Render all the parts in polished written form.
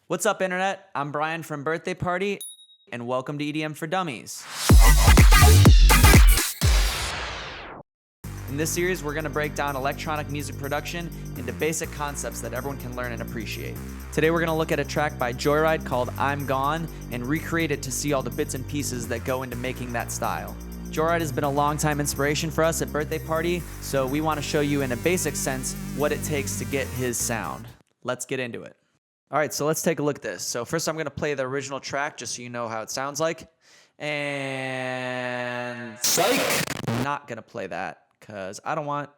What's up, Internet? I'm Brian from Birthday Party, and welcome to EDM for Dummies. In this series, we're going to break down electronic music production into basic concepts that everyone can learn and appreciate. Today, we're going to look at a track by Joyryde called I'm Gone and recreate it to see all the bits and pieces that go into making that style. Joyryde has been a long-time inspiration for us at Birthday Party, so we want to show you in a basic sense what it takes to get his sound. Let's get into it. All right, so let's take a look at this. So first I'm going to play the original track just so you know how it sounds like. And psych! I'm not going to play that because I don't want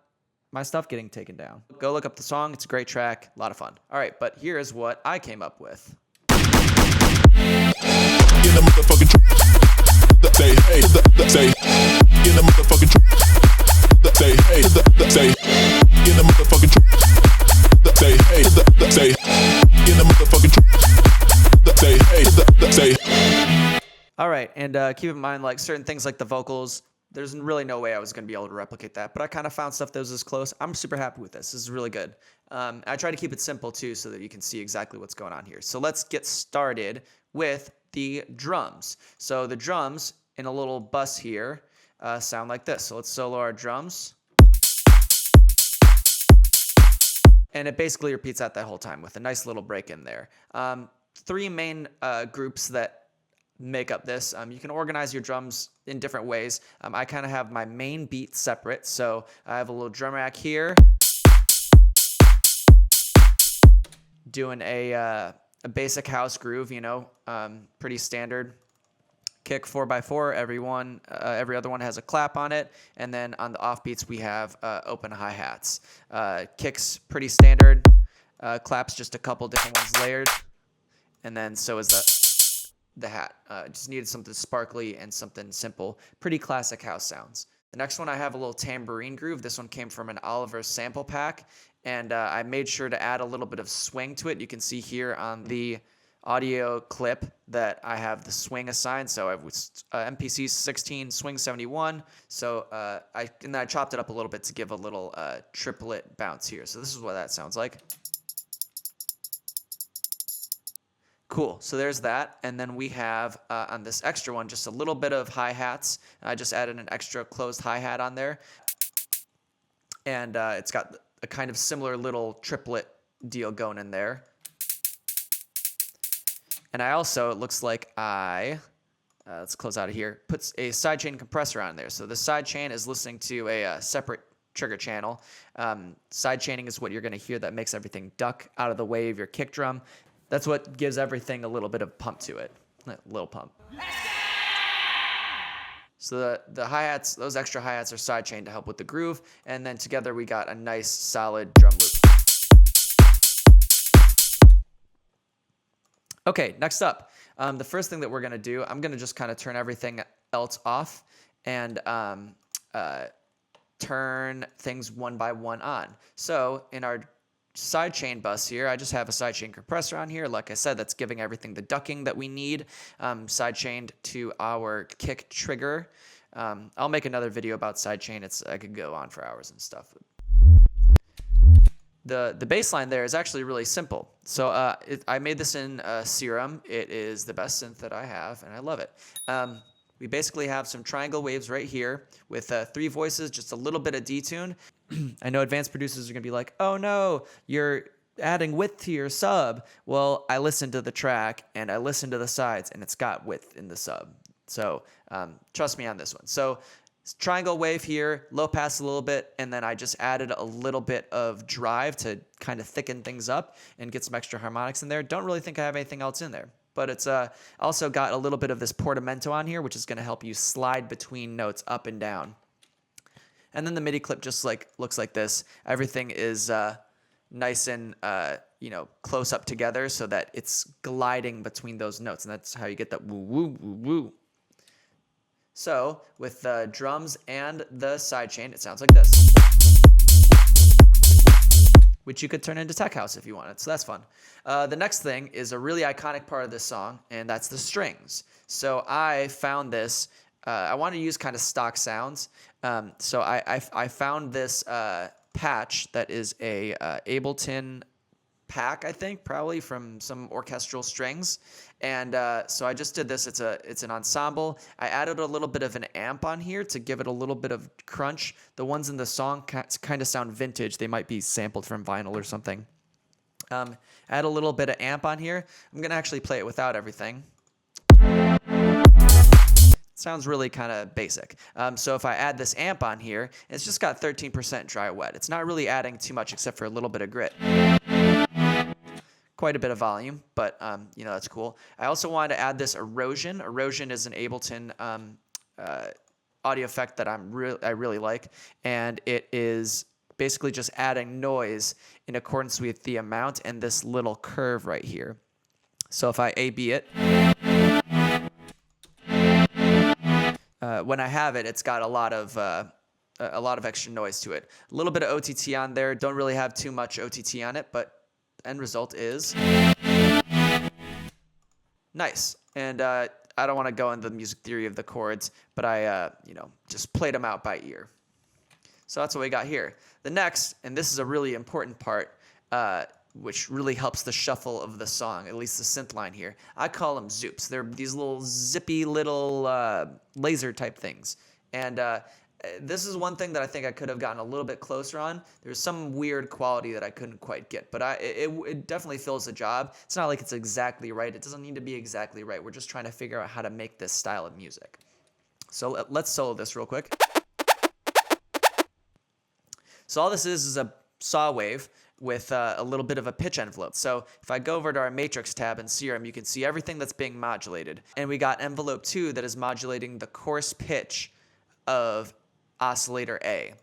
my stuff getting taken down. Go look up the song. It's a great track. A lot of fun. All right, but here's what I came up with. All right, and keep in mind, like certain things like the vocals, there's really no way I was going to be able to replicate that, but I kind of found stuff that was as close. I'm super happy with this. This is really good. I try to keep it simple too so that you can see exactly what's going on here. So let's get started with the drums. So the drums in a little bus here sound like this. So let's solo our drums. And it basically repeats that whole time with a nice little break in there. Three main groups that make up this. You can organize your drums in different ways. I kind of have my main beat separate. So I have a little drum rack here. Doing a basic house groove, you know, pretty standard. Kick 4x4, every other one has a clap on it. And then on the offbeats, we have open hi-hats. Kicks pretty standard. Claps just a couple different ones layered. And then so is the hat. Just needed something sparkly and something simple. Pretty classic house sounds. The next one I have a little tambourine groove. This one came from an Oliver sample pack. And I made sure to add a little bit of swing to it. You can see here on the audio clip that I have the swing assigned. So I have MPC 16, swing 71. So I chopped it up a little bit to give a little triplet bounce here. So this is what that sounds like. Cool, so there's that, and then we have on this extra one just a little bit of hi-hats. I just added an extra closed hi-hat on there, and it's got a kind of similar little triplet deal going in there. And I also, it looks like let's close out of here, puts a sidechain compressor on there. So the sidechain is listening to a separate trigger channel. Sidechaining is what you're going to hear that makes everything duck out of the way of your kick drum. That's what gives everything a little bit of pump to it. A little pump. So the hi-hats, those extra hi-hats are sidechained to help with the groove. And then together we got a nice solid drum loop. Okay, next up. The first thing that we're going to do, I'm going to just kind of turn everything else off and turn things one by one on. So in our sidechain bus here, I just have a sidechain compressor on here. Like I said, that's giving everything the ducking that we need. Sidechained to our kick trigger. I'll make another video about sidechain. I could go on for hours and stuff. The bass line there is actually really simple. So I made this in Serum. It is the best synth that I have, and I love it. We basically have some triangle waves right here with 3 voices, just a little bit of detune. I know advanced producers are going to be like, oh no, you're adding width to your sub. Well, I listened to the track and I listened to the sides and it's got width in the sub. So trust me on this one. So triangle wave here, low pass a little bit, and then I just added a little bit of drive to kind of thicken things up and get some extra harmonics in there. Don't really think I have anything else in there. But it's also got a little bit of this portamento on here, which is going to help you slide between notes up and down. And then the MIDI clip just looks like this. Everything is nice and close up together so that it's gliding between those notes, and that's how you get that woo woo woo woo. So with the drums and the sidechain, it sounds like this, which you could turn into tech house if you wanted. So that's fun. The next thing is a really iconic part of this song, and that's the strings. So I found this. I wanted to use kind of stock sounds. So I found this patch that is a Ableton pack, I think, probably from some orchestral strings. And so I just did this. It's an ensemble. I added a little bit of an amp on here to give it a little bit of crunch. The ones in the song kind of sound vintage. They might be sampled from vinyl or something. Add a little bit of amp on here. I'm going to actually play it without everything. Sounds really kind of basic. So if I add this amp on here, it's just got 13% dry wet. It's not really adding too much except for a little bit of grit. Quite a bit of volume, but that's cool. I also wanted to add this erosion. Erosion is an Ableton audio effect that I really like, and it is basically just adding noise in accordance with the amount and this little curve right here. So if I A/B it, when I have it, it's got a lot of extra noise to it. A little bit of OTT on there. Don't really have too much OTT on it, but end result is nice. And I don't want to go into the music theory of the chords, but I just played them out by ear. So that's what we got here. The next, and this is a really important part, which really helps the shuffle of the song, at least the synth line here. I call them zoops. They're these little zippy little laser type things. And this is one thing that I think I could have gotten a little bit closer on. There's some weird quality that I couldn't quite get, but it definitely fills the job. It's not like it's exactly right. It doesn't need to be exactly right. We're just trying to figure out how to make this style of music. So let's solo this real quick. So all this is a saw wave with a little bit of a pitch envelope. So if I go over to our matrix tab in Serum, you can see everything that's being modulated. And we got envelope 2 that is modulating the coarse pitch of oscillator A.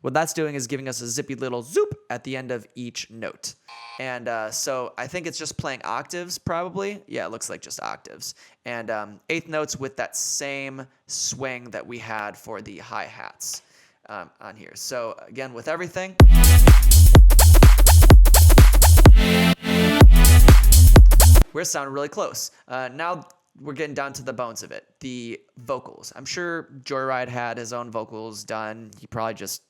What that's doing is giving us a zippy little zoop at the end of each note. And so I think it's just playing octaves probably. Yeah, it looks like just octaves. And eighth notes with that same swing that we had for the hi-hats on here. So again, with everything. We're sounding really close. Now we're getting down to the bones of it. The vocals. I'm sure Joyryde had his own vocals done. He probably just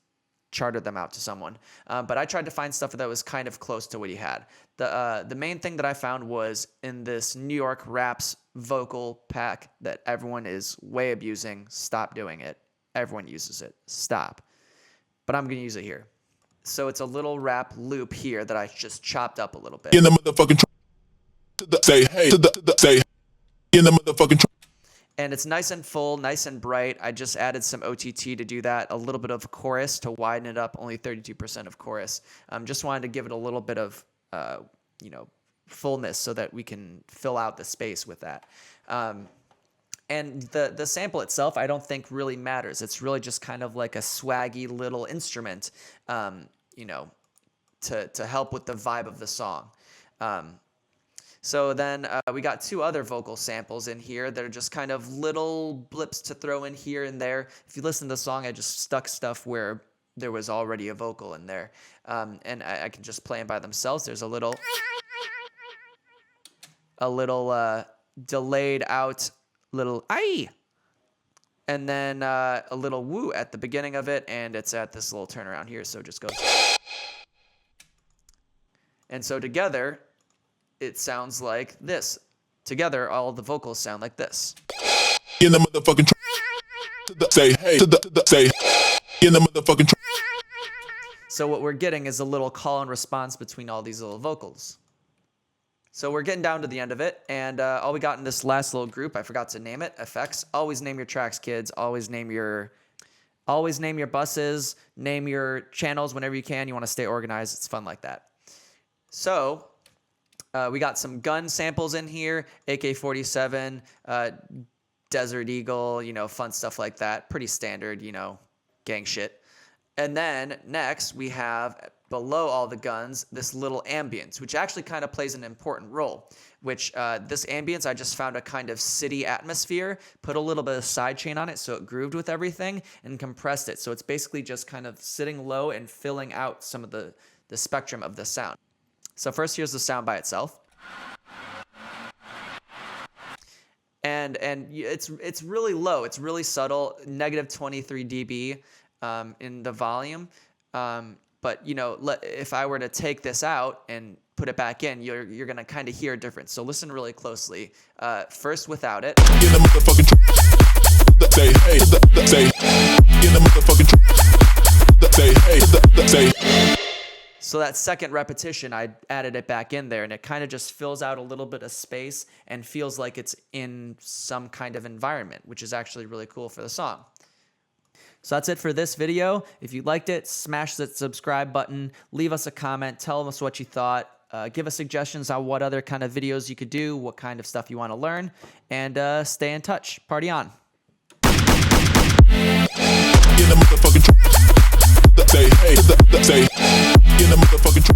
chartered them out to someone. But I tried to find stuff that was kind of close to what he had. The main thing that I found was in this New York Raps vocal pack that everyone is way abusing. Stop doing it. Everyone uses it. Stop. But I'm going to use it here. So it's a little rap loop here that I just chopped up a little bit. In the motherfucking say hey to the say in the motherfucking and it's nice and full, nice and bright. I just added some OTT to do that. A little bit of chorus to widen it up. Only 32% of chorus. Just wanted to give it a little bit of fullness so that we can fill out the space with that. And the sample itself, I don't think really matters. It's really just kind of like a swaggy little instrument, to help with the vibe of the song. So then we got 2 other vocal samples in here that are just kind of little blips to throw in here and there. If you listen to the song, I just stuck stuff where there was already a vocal in there. And I can just play them by themselves. There's a little delayed out little aye, and then a little woo at the beginning of it, and it's at this little turnaround here, so it just goes. And so together, it sounds like this. Together, all the vocals sound like this. in the motherfucking say hey to the say in the motherfucking So what we're getting is a little call and response between all these little vocals. So we're getting down to the end of it, and all we got in this last little group, I forgot to name it, effects. Always name your tracks, kids. Always name your buses, name your channels whenever you can. You want to stay organized. It's fun like that. So we got some gun samples in here, AK-47, Desert Eagle, fun stuff like that. Pretty standard, gang shit. And then next we have, below all the guns, this little ambience, which actually kind of plays an important role, which this ambience, I just found a kind of city atmosphere, put a little bit of sidechain on it so it grooved with everything, and compressed it. So it's basically just kind of sitting low and filling out some of the spectrum of the sound. So first, here's the sound by itself. And it's really low. It's really subtle, negative 23 dB in the volume. But, if I were to take this out and put it back in, you're gonna kind of hear a difference. So listen really closely. First without it. In the motherfucking say hey, say in the motherfucking say hey, say. So that second repetition, I added it back in there, and it kind of just fills out a little bit of space and feels like it's in some kind of environment, which is actually really cool for the song. So that's it for this video. If you liked it, smash that subscribe button, leave us a comment, tell us what you thought, give us suggestions on what other kind of videos you could do, what kind of stuff you want to learn, and stay in touch. Party on. In the motherfucking say hey, say in the motherfucking